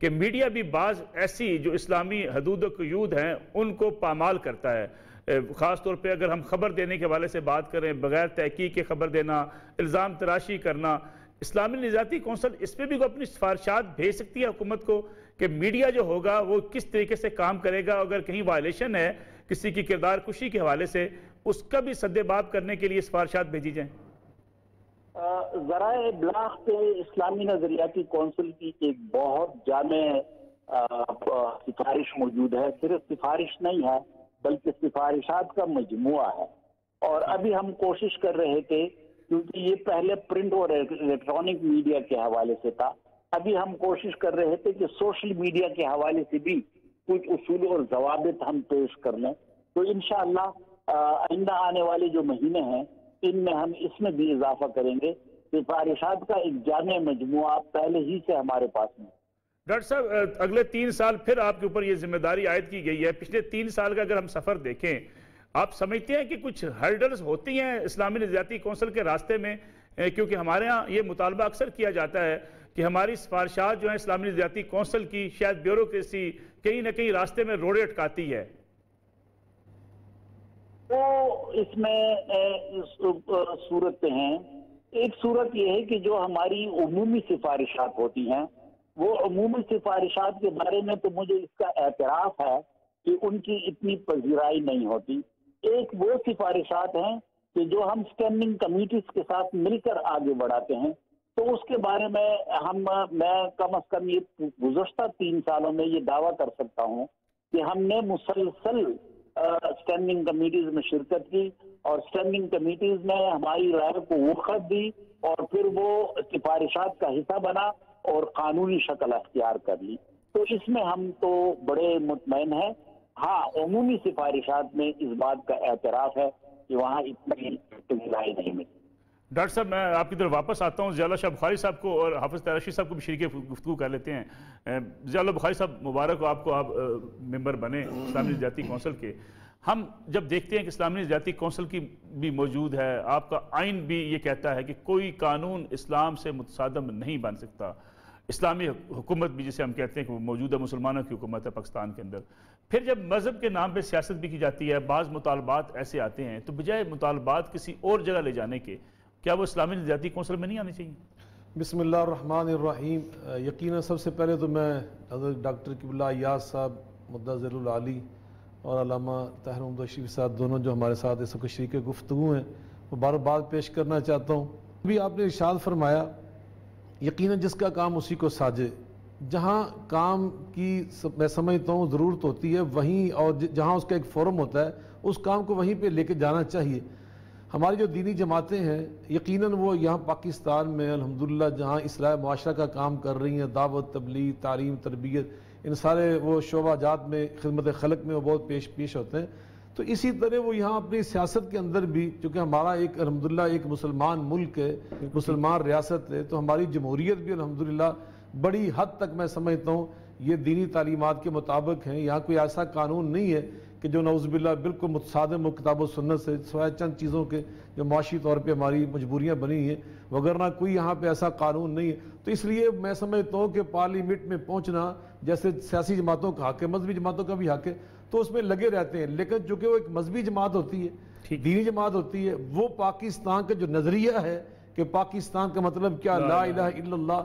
کہ میڈیا بھی بعض ایسی جو اسلامی حدود و قیود ہیں ان کو پامال کرتا ہے، خاص طور پہ اگر ہم خبر دینے کے حوالے سے بات کریں، بغیر تحقیق کے خبر دینا، الزام تراشی کرنا، اسلامی نظریاتی کونسل اس پہ بھی کوئی اپنی سفارشات بھیج سکتی ہے حکومت کو کہ میڈیا جو ہوگا وہ کس طریقے سے کام کرے گا، اگر کہیں وائلیشن ہے کسی کی کردار کشی کے حوالے سے اس کا بھی سد باب کرنے کے لیے سفارشات بھیجی جائیں؟ ذرائع ابلاغ پہ اسلامی نظریاتی کونسل کی ایک بہت جامع سفارش موجود ہے، صرف سفارش نہیں ہے بلکہ سفارشات کا مجموعہ ہے، اور ابھی ہم کوشش کر رہے تھے کیونکہ یہ پہلے پرنٹ اور الیکٹرانک میڈیا کے حوالے سے تھا، ابھی ہم کوشش کر رہے تھے کہ سوشل میڈیا کے حوالے سے بھی کچھ اصول اور ضوابط ہم پیش کر لیں، تو انشاءاللہ آئندہ آنے والے جو مہینے ہیں ان میں ہم اس میں بھی اضافہ کریں گے۔ سفارشات کا ایک جامع مجموعہ پہلے ہی سے ہمارے پاس میں۔ ڈاکٹر صاحب اگلے 3 سال پھر آپ کے اوپر یہ ذمہ داری عائد کی گئی ہے، پچھلے 3 سال کا اگر ہم سفر دیکھیں، آپ سمجھتے ہیں کہ کچھ ہرڈلز ہوتی ہیں اسلامی نظریاتی کونسل کے راستے میں؟ کیونکہ ہمارے ہاں یہ مطالبہ اکثر کیا جاتا ہے کہ ہماری سفارشات جو ہیں اسلامی نظریاتی کونسل کی شاید بیوروکریسی کہیں نہ کہیں راستے میں روڑے اٹکاتی ہے۔ تو اس میں صورتیں ہیں، ایک صورت یہ ہے کہ جو ہماری عمومی سفارشات ہوتی ہیں وہ عمومی سفارشات کے بارے میں تو مجھے اس کا اعتراف ہے کہ ان کی اتنی پذیرائی نہیں ہوتی۔ ایک وہ سفارشات ہیں کہ جو ہم اسٹینڈنگ کمیٹیز کے ساتھ مل کر آگے بڑھاتے ہیں، تو اس کے بارے میں میں کم از کم یہ گزشتہ 3 سالوں میں یہ دعویٰ کر سکتا ہوں کہ ہم نے مسلسل اسٹینڈنگ کمیٹیز میں شرکت کی اور اسٹینڈنگ کمیٹیز میں ہماری رائے کو وقت دی اور پھر وہ سفارشات کا حصہ بنا اور قانونی شکل اختیار کر لی، تو اس میں ہم تو بڑے مطمئن ہیں۔ ہاں، عمومی سفارشات میں اس بات کا اعتراف ہے کہ وہاں اتنی پذیرائی نہیں ملی۔ ڈاکٹر صاحب میں آپ کی طرف واپس آتا ہوں، ضیاء اللہ شاہ بخاری صاحب کو اور حافظ طاہر رشید صاحب کو بھی شریک گفتگو کر لیتے ہیں۔ ضیاء اللہ بخاری صاحب مبارک ہو آپ کو، آپ ممبر بنے اسلامی نظریاتی کونسل کے۔ ہم جب دیکھتے ہیں کہ اسلامی نظریاتی کونسل کی بھی موجود ہے، آپ کا آئین بھی یہ کہتا ہے کہ کوئی قانون اسلام سے متصادم نہیں بن سکتا، اسلامی حکومت بھی جسے ہم کہتے ہیں کہ وہ موجودہ مسلمانوں کی حکومت ہے پاکستان کے اندر، پھر جب مذہب کے نام پہ سیاست بھی کی جاتی ہے، بعض مطالبات ایسے آتے ہیں تو بجائے مطالبات کسی اور جگہ لے جانے کے کیا وہ اسلامی نظریاتی کونسل میں نہیں آنے چاہیے؟ بسم اللہ الرحمن الرحیم۔ یقیناً سب سے پہلے تو میں حضرت ڈاکٹر قبلہ ایاز صاحب مدظر العالی اور علامہ طاہر محمد رشید صاحب دونوں جو ہمارے ساتھ اس وقت شریک گفتگو ہیں مبارکباد پیش کرنا چاہتا ہوں۔ ابھی آپ نے ارشاد فرمایا یقیناً جس کا کام اسی کو ساجے، جہاں کام کی میں سمجھتا ہوں ضرورت ہوتی ہے وہیں، اور جہاں اس کا ایک فورم ہوتا ہے اس کام کو وہیں پہ لے کے جانا چاہیے۔ ہماری جو دینی جماعتیں ہیں یقیناً وہ یہاں پاکستان میں الحمدللہ جہاں اصلاح معاشرہ کا کام کر رہی ہیں، دعوت، تبلیغ، تعلیم، تربیت، ان سارے وہ شعبہ جات میں خدمت خلق میں وہ بہت پیش ہوتے ہیں، تو اسی طرح وہ یہاں اپنی سیاست کے اندر بھی، چونکہ ہمارا ایک الحمدللہ ایک مسلمان ملک ہے، مسلمان ریاست ہے، تو ہماری جمہوریت بھی الحمدللہ بڑی حد تک میں سمجھتا ہوں یہ دینی تعلیمات کے مطابق ہیں۔ یہاں کوئی ایسا قانون نہیں ہے کہ جو نعوذ باللہ بالکل متصادم ہو کتاب و سنت سے، سوائے چند چیزوں کے جو معاشی طور پہ ہماری مجبوریاں بنی ہیں، وگرنہ کوئی یہاں پہ ایسا قانون نہیں ہے۔ تو اس لیے میں سمجھتا ہوں کہ پارلیمنٹ میں پہنچنا جیسے سیاسی جماعتوں کا حق ہے، مذہبی جماعتوں کا بھی حق ہے، تو اس میں لگے رہتے ہیں، لیکن چونکہ وہ ایک مذہبی جماعت ہوتی ہے، دینی جماعت ہوتی ہے، وہ پاکستان کا جو نظریہ ہے کہ پاکستان کا مطلب کیا، لا الہ الا اللہ،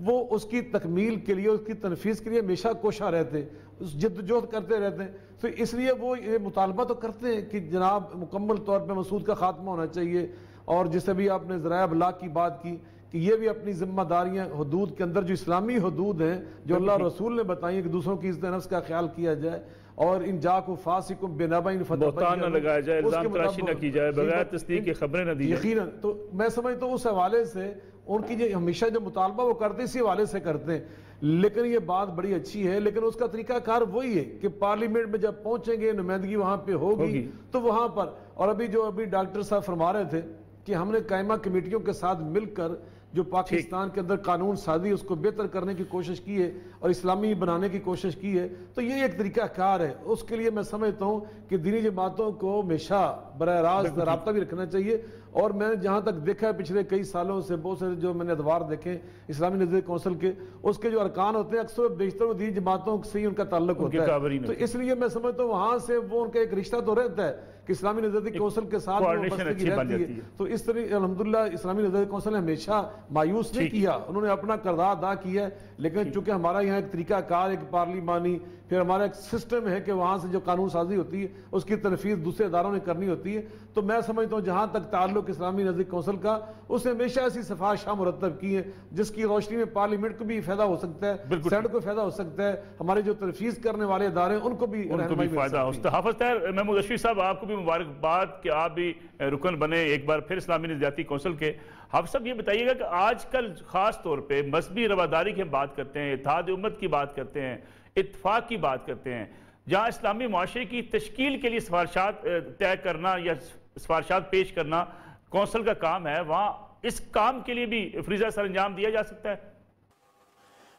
وہ اس کی تکمیل کے لیے، اس کی تنفیذ کے لیے ہمیشہ کوشاں رہتے ہیں، جدوجہد کرتے رہتے ہیں۔ تو اس لیے وہ یہ مطالبہ تو کرتے ہیں کہ جناب مکمل طور پہ مسعود کا خاتمہ ہونا چاہیے، اور جیسے بھی آپ نے ذرائع ابلاغ کی بات کی کہ یہ بھی اپنی ذمہ داریاں حدود کے اندر جو اسلامی حدود ہیں جو اللہ رسول نے بتائی ہیں کہ دوسروں کی عزت نفس کا خیال کیا جائے، اور ان جاکم فاسقم بنبأ بہتان نہ لگایا جائے، الزام تراشی نہ کی جائے، بغیر تصدیق کے خبریں نہ دی جائیں۔ یقیناً تو میں سمجھتا ہوں اس حوالے سے ان کی جو ہمیشہ جو مطالبہ وہ کرتے اسی حوالے سے کرتے ہیں، لیکن یہ بات بڑی اچھی ہے، لیکن اس کا طریقہ کار وہی ہے کہ پارلیمنٹ میں جب پہنچیں گے، نمائندگی وہاں پہ ہوگی تو وہاں پر، اور ابھی ڈاکٹر صاحب فرما رہے تھے کہ ہم نے قائمہ کمیٹیوں کے ساتھ مل کر جو پاکستان کے اندر قانون سازی اس کو بہتر کرنے کی کوشش کی ہے اور اسلامی بنانے کی کوشش کی ہے، تو یہ ایک طریقہ کار ہے۔ اس کے لیے میں سمجھتا ہوں کہ دینی جماعتوں کو ہمیشہ براہ راست رابطہ بھی رکھنا چاہیے، اور میں نے جہاں تک دیکھا ہے پچھلے کئی سالوں سے بہت سے جو میں نے ادوار دیکھے اسلامی نظریاتی کونسل کے، اس کے جو ارکان ہوتے ہیں اکثر بیشتر دینی جماعتوں سے ہی ان کا تعلق ہوتا ہے، تو اس لیے میں سمجھتا ہوں وہاں سے وہ ان کا ایک رشتہ تو رہتا ہے کہ اسلامی نظریاتی کونسل کے ساتھ وہ بستگی رہتی ہے۔ تو اس طرح الحمدللہ اسلامی نظریاتی کونسل نے ہمیشہ مایوس نہیں کیا، انہوں نے اپنا کردار ادا کیا ہے، لیکن چونکہ ہمارا یہاں ایک طریقہ کار ایک پارلیمانی پھر ہمارا ایک سسٹم ہے کہ وہاں سے جو قانون سازی ہوتی ہے اس کی تنفیذ دوسرے اداروں نے کرنی ہوتی ہے، تو میں سمجھتا ہوں جہاں تک تعلق اسلامی نظریاتی کونسل کا، اس نے ہمیشہ ایسی سفارشاں مرتب کی ہیں جس کی روشنی میں پارلیمنٹ کو بھی فائدہ ہو سکتا ہے، سینٹ کو فائدہ ہو سکتا ہے، ہمارے جو تنفیذ کرنے والے ادارے ہیں ان کو بھی فائدہ ہو سکتا ہے۔ حافظ طاہر محمود اشرف صاحب، آپ کو بھی مبارکباد کہ آپ بھی رکن بنے ایک بار پھر اسلامی نظریاتی کونسل کے۔ حافظ صاحب یہ بتائیے گا کہ آج کل خاص طور پہ مذہبی رواداری کی بات کرتے ہیں، اتحاد امت کی بات کرتے ہیں، اتفاق کی بات کرتے ہیں، جہاں اسلامی معاشرے کی تشکیل کے لیے سفارشات طے کرنا یا سفارشات پیش کرنا کونسل کا کام ہے، وہاں اس کام کے لیے بھی فریضہ سر انجام دیا جا سکتا ہے؟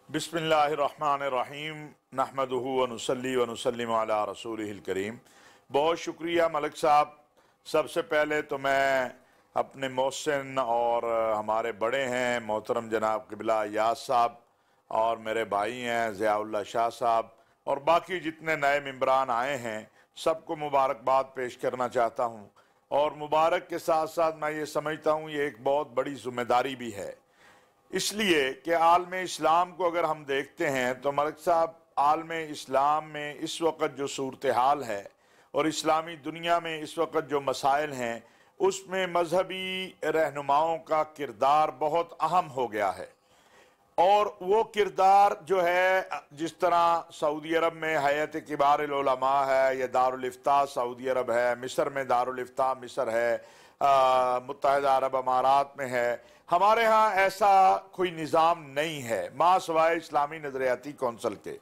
بسم اللہ الرحمن الرحیم، نحمدہ ونصلی ونسلم علی رسولہ الکریم۔ بہت شکریہ ملک صاحب۔ سب سے پہلے تو میں اپنے محسن اور ہمارے بڑے ہیں محترم جناب قبلہ ایاز صاحب اور میرے بھائی ہیں ضیاء اللہ شاہ صاحب اور باقی جتنے نئے ممبران آئے ہیں سب کو مبارکباد پیش کرنا چاہتا ہوں، اور مبارک کے ساتھ ساتھ میں یہ سمجھتا ہوں یہ ایک بہت بڑی ذمہ داری بھی ہے، اس لیے کہ عالم اسلام کو اگر ہم دیکھتے ہیں تو ملک صاحب عالم اسلام میں اس وقت جو صورتحال ہے اور اسلامی دنیا میں اس وقت جو مسائل ہیں اس میں مذہبی رہنماؤں کا کردار بہت اہم ہو گیا ہے، اور وہ کردار جو ہے جس طرح سعودی عرب میں ہیئت کبار العلماء ہے یا دارالافتاء سعودی عرب ہے، مصر میں دارالافتاء مصر ہے، متحدہ عرب امارات میں ہے، ہمارے ہاں ایسا کوئی نظام نہیں ہے ماں سوائے اسلامی نظریاتی کونسل کے۔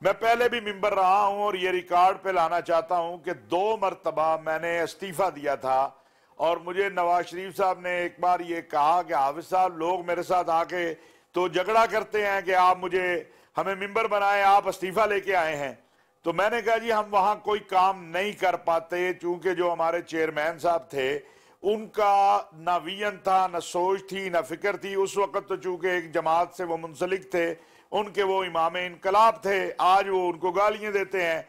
میں پہلے بھی ممبر رہا ہوں اور یہ ریکارڈ پہ لانا چاہتا ہوں کہ 2 مرتبہ میں نے استعفیٰ دیا تھا، اور مجھے نواز شریف صاحب نے ایک بار یہ کہا کہ حافظ صاحب لوگ میرے ساتھ آ کے تو جھگڑا کرتے ہیں کہ آپ ہمیں ممبر بنائیں، آپ استعفیٰ لے کے آئے ہیں، تو میں نے کہا جی ہم وہاں کوئی کام نہیں کر پاتے، چونکہ جو ہمارے چیئرمین صاحب تھے ان کا نہ ویژن تھا، نہ سوچ تھی، نہ فکر تھی، اس وقت تو چونکہ ایک جماعت سے وہ منسلک تھے، ان کے وہ امام انقلاب تھے، آج وہ ان کو گالیاں دیتے ہیں،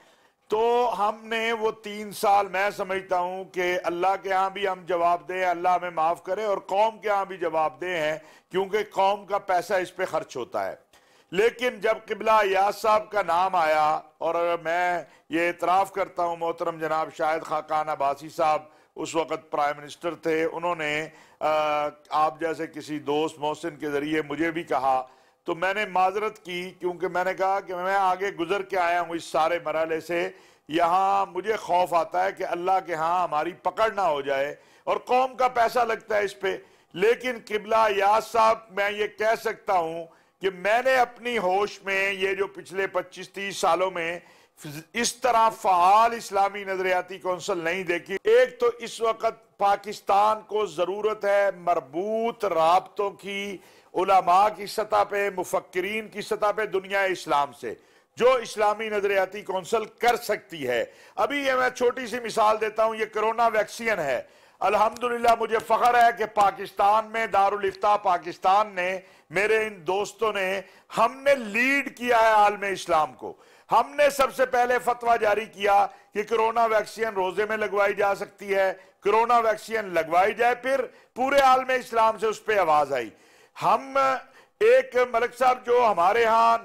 تو ہم نے وہ 3 سال میں سمجھتا ہوں کہ اللہ کے ہاں بھی ہم جواب دیں، اللہ ہمیں معاف کرے، اور قوم کے ہاں بھی جواب دیں ہیں، کیونکہ قوم کا پیسہ اس پہ خرچ ہوتا ہے۔ لیکن جب قبلہ ایاز صاحب کا نام آیا، اور میں یہ اعتراف کرتا ہوں محترم جناب شاہد خاقان عباسی صاحب اس وقت پرائم منسٹر تھے، انہوں نے آپ جیسے کسی دوست محسن کے ذریعے مجھے بھی کہا، تو میں نے معذرت کی، کیونکہ میں نے کہا کہ میں آگے گزر کے آیا ہوں اس سارے مرحلے سے، یہاں مجھے خوف آتا ہے کہ اللہ کے ہاں ہماری پکڑ نہ ہو جائے، اور قوم کا پیسہ لگتا ہے اس پہ۔ لیکن قبلہ ایاز صاحب میں یہ کہہ سکتا ہوں کہ میں نے اپنی ہوش میں یہ جو پچھلے 25-30 سالوں میں اس طرح فعال اسلامی نظریاتی کونسل نہیں دیکھی۔ ایک تو اس وقت پاکستان کو ضرورت ہے مربوط رابطوں کی، علماء کی سطح پہ، مفکرین کی سطح پہ دنیا اسلام سے، جو اسلامی نظریاتی کونسل کر سکتی ہے۔ ابھی یہ میں چھوٹی سی مثال دیتا ہوں، یہ کرونا ویکسین ہے، الحمدللہ مجھے فخر ہے کہ پاکستان میں دارالافتاء پاکستان نے، میرے ان دوستوں نے، ہم نے لیڈ کیا ہے عالم اسلام کو۔ ہم نے سب سے پہلے فتویٰ جاری کیا کہ کرونا ویکسین روزے میں لگوائی جا سکتی ہے، کرونا ویکسین لگوائی جائے، پھر پورے عالم اسلام سے اس پہ آواز آئی۔ ہم ایک ملک صاحب جو ہمارے ہاں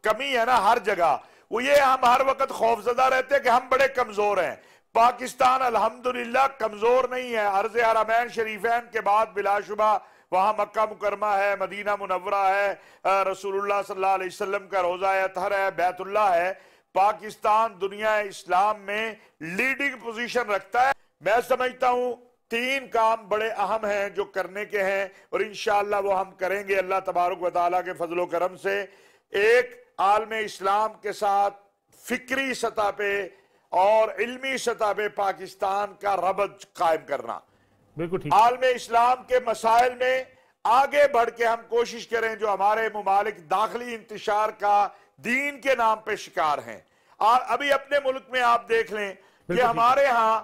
کمی ہے نا ہر جگہ، وہ یہ ہم ہر وقت خوفزدہ رہتے ہیں کہ ہم بڑے کمزور ہیں۔ پاکستان الحمدللہ کمزور نہیں ہے، عرض حرمین شریفین کے بعد بلا شبہ وہاں مکہ مکرمہ ہے، مدینہ منورہ ہے، رسول اللہ صلی اللہ علیہ وسلم کا روضہ اطہر ہے، بیت اللہ ہے۔ پاکستان دنیا اسلام میں لیڈنگ پوزیشن رکھتا ہے۔ میں سمجھتا ہوں 3 کام بڑے اہم ہیں جو کرنے کے ہیں، اور انشاءاللہ وہ ہم کریں گے اللہ تبارک و تعالیٰ کے فضل و کرم سے۔ ایک، عالم اسلام کے ساتھ فکری سطح پہ اور علمی سطح پہ پاکستان کا ربط قائم کرنا۔ عالم اسلام کے مسائل میں آگے بڑھ کے ہم کوشش کریں، جو ہمارے ممالک داخلی انتشار کا دین کے نام پہ شکار ہیں۔ ابھی اپنے ملک میں آپ دیکھ لیں کہ ہمارے ہاں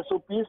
SOPs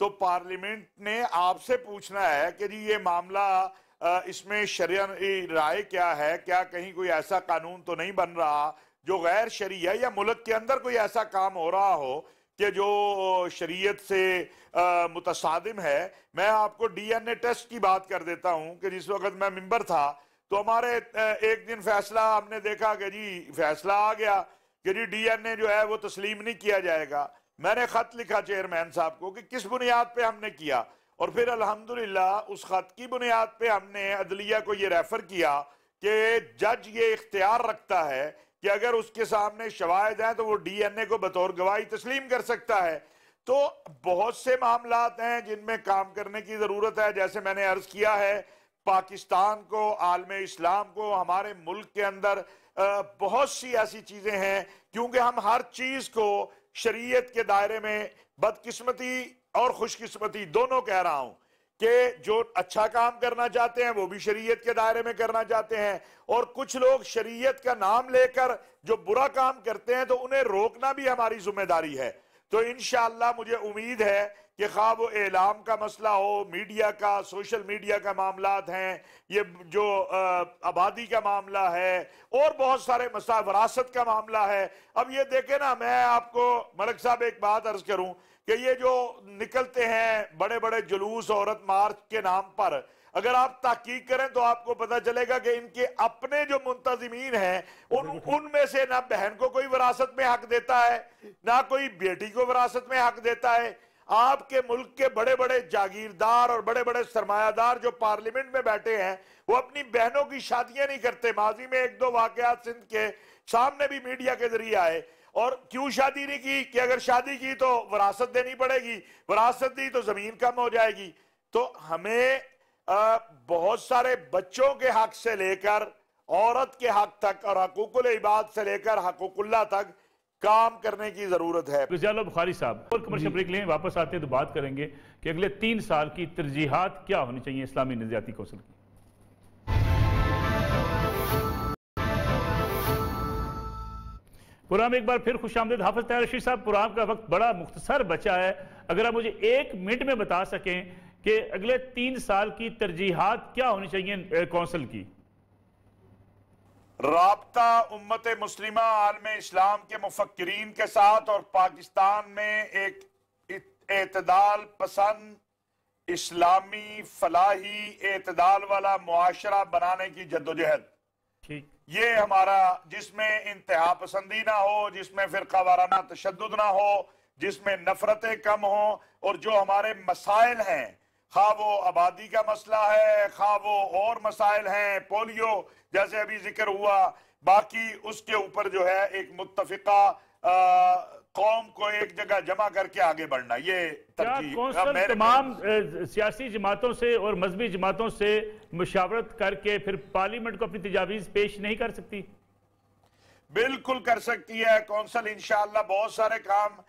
تو پارلیمنٹ نے آپ سے پوچھنا ہے کہ جی یہ معاملہ اس میں شرعی رائے کیا ہے، کیا کہیں کوئی ایسا قانون تو نہیں بن رہا جو غیر شرعی ہے، یا ملک کے اندر کوئی ایسا کام ہو رہا ہو کہ جو شریعت سے متصادم ہے۔ میں آپ کو ڈی این اے ٹیسٹ کی بات کر دیتا ہوں کہ جس وقت میں ممبر تھا تو ہمارے ایک دن فیصلہ ہم نے دیکھا کہ جی فیصلہ آ گیا کہ جی ڈی این اے جو ہے وہ تسلیم نہیں کیا جائے گا۔ میں نے خط لکھا چیئرمین صاحب کو کہ کس بنیاد پہ ہم نے کیا، اور پھر الحمدللہ اس خط کی بنیاد پہ ہم نے عدلیہ کو یہ ریفر کیا کہ جج یہ اختیار رکھتا ہے کہ اگر اس کے سامنے شواہد ہیں تو وہ ڈی این اے کو بطور گواہی تسلیم کر سکتا ہے۔ تو بہت سے معاملات ہیں جن میں کام کرنے کی ضرورت ہے۔ جیسے میں نے عرض کیا ہے، پاکستان کو، عالم اسلام کو، ہمارے ملک کے اندر بہت سی ایسی چیزیں ہیں، کیونکہ ہم ہر چیز کو شریعت کے دائرے میں، بدقسمتی اور خوش قسمتی دونوں کہہ رہا ہوں، کہ جو اچھا کام کرنا چاہتے ہیں وہ بھی شریعت کے دائرے میں کرنا چاہتے ہیں، اور کچھ لوگ شریعت کا نام لے کر جو برا کام کرتے ہیں تو انہیں روکنا بھی ہماری ذمہ داری ہے۔ تو انشاءاللہ مجھے امید ہے کہ خواہ وہ اعلام کا مسئلہ ہو، میڈیا کا، سوشل میڈیا کا معاملات ہیں، یہ جو آبادی کا معاملہ ہے، اور بہت سارے مسائل، وراثت کا معاملہ ہے۔ اب یہ دیکھیں نا، میں آپ کو ملک صاحب ایک بات عرض کروں کہ یہ جو نکلتے ہیں بڑے بڑے جلوس عورت مارچ کے نام پر، اگر آپ تحقیق کریں تو آپ کو پتہ چلے گا کہ ان کے اپنے جو منتظمین ہیں ان میں سے نہ بہن کو کوئی وراثت میں حق دیتا ہے، نہ کوئی بیٹی کو وراثت میں حق دیتا ہے۔ آپ کے ملک کے بڑے بڑے جاگیردار اور بڑے بڑے سرمایہ دار جو پارلیمنٹ میں بیٹھے ہیں وہ اپنی بہنوں کی شادیاں نہیں کرتے۔ ماضی میں ایک دو واقعات سندھ کے سامنے بھی میڈیا کے ذریعے آئے، اور کیوں شادی نہیں کی؟ کہ اگر شادی کی تو وراثت دینی پڑے گی، وراثت دی تو زمین کم ہو جائے گی۔ تو ہمیں بہت سارے بچوں کے حق سے لے کر عورت کے حق تک، اور حقوق العباد سے لے کر حقوق اللہ تک کام کرنے کی ضرورت ہے۔ غازی اللہ بخاری صاحب، اور کمرشل بریک لیں، واپس آتے ہیں تو بات کریں گے کہ اگلے 3 سال کی ترجیحات کیا ہونی چاہیے اسلامی نظریاتی کونسل کی۔ پروگرام ایک بار پھر خوش آمدید۔ حافظ طاہر رشید صاحب، پروگرام کا وقت بڑا مختصر بچا ہے، اگر آپ مجھے 1 منٹ میں بتا سکیں کہ اگلے 3 سال کی ترجیحات کیا ہونی چاہیے کونسل کی۔ رابطہ امت مسلمہ عالم اسلام کے مفکرین کے ساتھ اور پاکستان میں ایک اعتدال پسند، اسلامی، فلاحی، اعتدال والا معاشرہ بنانے کی جدوجہد، یہ ہمارا، جس میں انتہا پسندی نہ ہو، جس میں فرقہ وارانہ تشدد نہ ہو، جس میں نفرتیں کم ہوں، اور جو ہمارے مسائل ہیں، خواہ وہ آبادی کا مسئلہ ہے، خواہ وہ اور مسائل ہیں، پولیو جیسے ابھی ذکر ہوا، باقی اس کے اوپر جو ہے ایک متفقہ قوم کو ایک جگہ جمع کر کے آگے بڑھنا، یہ ترجیح۔ کونسل تمام سیاسی جماعتوں سے اور مذہبی جماعتوں سے مشاورت کر کے پھر پارلیمنٹ کو اپنی تجاویز پیش نہیں کر سکتی؟ بالکل کر سکتی ہے کونسل، انشاءاللہ بہت سارے کام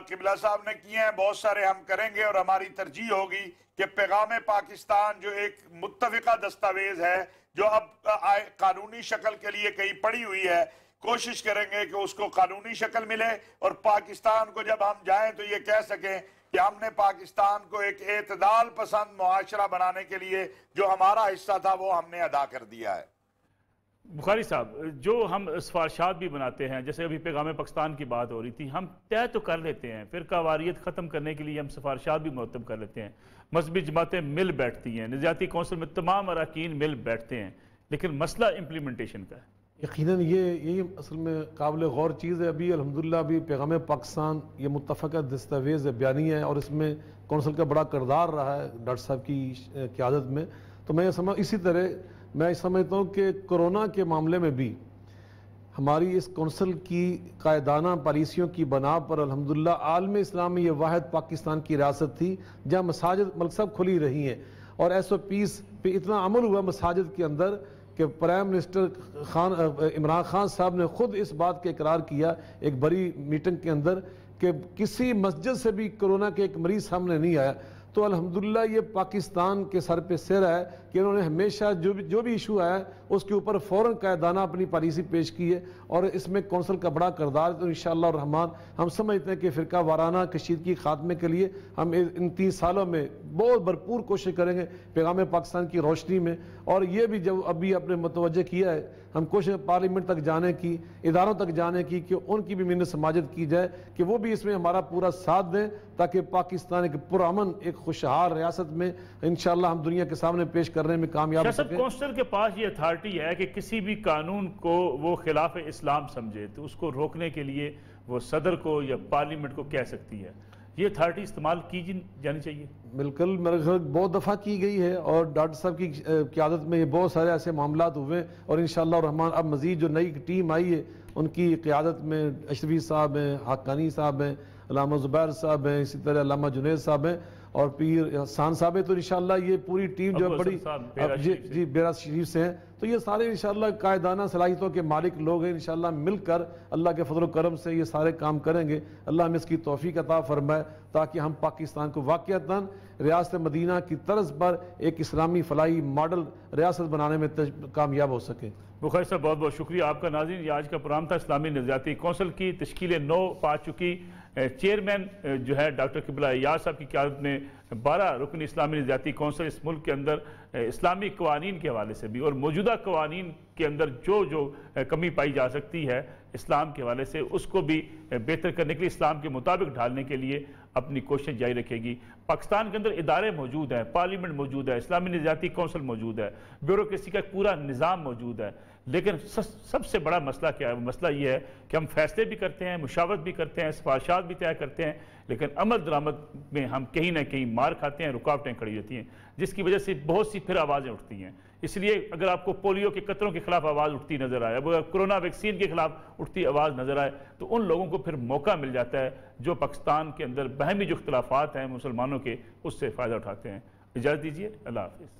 قبلہ صاحب نے کیے ہیں، بہت سارے ہم کریں گے، اور ہماری ترجیح ہوگی کہ پیغام پاکستان جو ایک متفقہ دستاویز ہے جو اب قانونی شکل کے لیے کہیں پڑی ہوئی ہے، کوشش کریں گے کہ اس کو قانونی شکل ملے، اور پاکستان کو جب ہم جائیں تو یہ کہہ سکیں کہ ہم نے پاکستان کو ایک اعتدال پسند معاشرہ بنانے کے لیے جو ہمارا حصہ تھا وہ ہم نے ادا کر دیا ہے۔ بخاری صاحب، جو ہم سفارشات بھی بناتے ہیں، جیسے ابھی پیغام پاکستان کی بات ہو رہی تھی، ہم طے تو کر لیتے ہیں، فرقہ واریت ختم کرنے کے لیے ہم سفارشات بھی مرتب کر لیتے ہیں، مذہبی جماعتیں مل بیٹھتی ہیں، نظریاتی کونسل میں تمام اراکین مل بیٹھتے ہیں، لیکن مسئلہ امپلیمنٹیشن کا ہے۔ یقیناً یہی اصل میں قابل غور چیز ہے۔ ابھی الحمدللہ ابھی پیغام پاکستان یہ متفقہ دستاویز بیانی ہے، اور اس میں کونسل کا بڑا کردار رہا ہے ڈاکٹر صاحب کی قیادت میں۔ تو میں اسی طرح میں سمجھتا ہوں کہ کرونا کے معاملے میں بھی ہماری اس کونسل کی قائدانہ پالیسیوں کی بنا پر الحمدللہ عالم اسلام میں یہ واحد پاکستان کی ریاست تھی جہاں مساجد ملک صاحب کھلی رہی ہیں، اور ایس او پیز پہ اتنا عمل ہوا مساجد کے اندر کہ پرائم منسٹر عمران خان صاحب نے خود اس بات کا اقرار کیا ایک بڑی میٹنگ کے اندر کہ کسی مسجد سے بھی کرونا کے ایک مریض سامنے نہیں آیا۔ تو الحمدللہ یہ پاکستان کے سر پہ سر ہے کہ انہوں نے ہمیشہ جو بھی ایشو آیا ہے اس کے اوپر فوراً قائدانہ اپنی پالیسی پیش کی ہے، اور اس میں کونسل کا بڑا کردار ہے۔ تو انشاءاللہ الرحمن ہم سمجھتے ہیں کہ فرقہ وارانہ کشیدگی خاتمے کے لیے ہم ان 30 سالوں میں بہت بھرپور کوشش کریں گے پیغام پاکستان کی روشنی میں، اور یہ بھی جو ابھی اپنے متوجہ کیا ہے ہم کوشش پارلیمنٹ تک جانے کی، اداروں تک جانے کی، کہ ان کی بھی منت سماجت کی جائے کہ وہ بھی اس میں ہمارا پورا ساتھ دیں، تاکہ پاکستان ایک پرامن ایک خوشحال ریاست میں انشاءاللہ ہم دنیا کے سامنے پیش کرنے میں کامیاب ہو سکیں۔ کونسل کے پاس یہ اتھارٹی ہے کہ کسی بھی قانون کو وہ خلاف اسلام سمجھے تو اس کو روکنے کے لیے وہ صدر کو یا پارلیمنٹ کو کہہ سکتی ہے، یہ اتھارٹی استعمال کی جانی چاہیے۔ بالکل، میرے خیال بہت دفعہ کی گئی ہے، اور ڈاکٹر صاحب کی قیادت میں یہ بہت سارے ایسے معاملات ہوئے، اور انشاءاللہ الرحمن اب مزید جو نئی ٹیم آئی ہے ان کی قیادت میں اشرفی صاحب ہیں، حقانی صاحب ہیں، علامہ زبیر صاحب ہیں، اسی طرح علامہ جنید صاحب ہیں، اور پیر حسان صاحب ہیں۔ تو انشاءاللہ یہ پوری ٹیم جو بڑی جی بیرا شریف سے ہیں، تو یہ سارے انشاءاللہ قائدانہ صلاحیتوں کے مالک لوگ ہیں۔ انشاءاللہ مل کر اللہ کے فضل و کرم سے یہ سارے کام کریں گے۔ اللہ ہمیں اس کی توفیق عطا فرمائے تاکہ ہم پاکستان کو واقعتاً ریاست مدینہ کی طرز پر ایک اسلامی فلاحی ماڈل ریاست بنانے میں کامیاب ہو سکے۔ بخاری صاحب بہت بہت شکریہ آپ کا۔ ناظرین، یہ آج کا پروگرام تھا اسلامی نظریاتی کونسل کی تشکیل 9 پا چکی، چیئرمین جو ہے ڈاکٹر قبلہ ایاز صاحب کی قیادت میں 12 رکن اسلامی نظریاتی کونسل اس ملک کے اندر اسلامی قوانین کے حوالے سے بھی اور موجودہ قوانین کے اندر جو کمی پائی جا سکتی ہے اسلام کے حوالے سے اس کو بھی بہتر کرنے کے لیے، اسلام کے مطابق ڈھالنے کے لیے اپنی کوشش جاری رکھے گی۔ پاکستان کے اندر ادارے موجود ہیں، پارلیمنٹ موجود ہے، اسلامی نظریاتی کونسل موجود ہے، بیوروکریسی کا ایک پورا نظام موجود ہے، لیکن سب سے بڑا مسئلہ کیا ہے؟ مسئلہ یہ ہے کہ ہم فیصلے بھی کرتے ہیں، مشاورت بھی کرتے ہیں، سفارشات بھی طے کرتے ہیں، لیکن عمل درآمد میں ہم کہیں نہ کہیں مار کھاتے ہیں، رکاوٹیں کھڑی ہوتی ہیں، جس کی وجہ سے بہت سی پھر آوازیں اٹھتی ہیں۔ اس لیے اگر آپ کو پولیو کے قطروں کے خلاف آواز اٹھتی نظر آئے، اگر کرونا ویکسین کے خلاف اٹھتی آواز نظر آئے، تو ان لوگوں کو پھر موقع مل جاتا ہے جو پاکستان کے اندر باہمی جو اختلافات ہیں مسلمانوں کے، اس سے فائدہ اٹھاتے ہیں۔ اجازت دیجیے، اللہ حافظ۔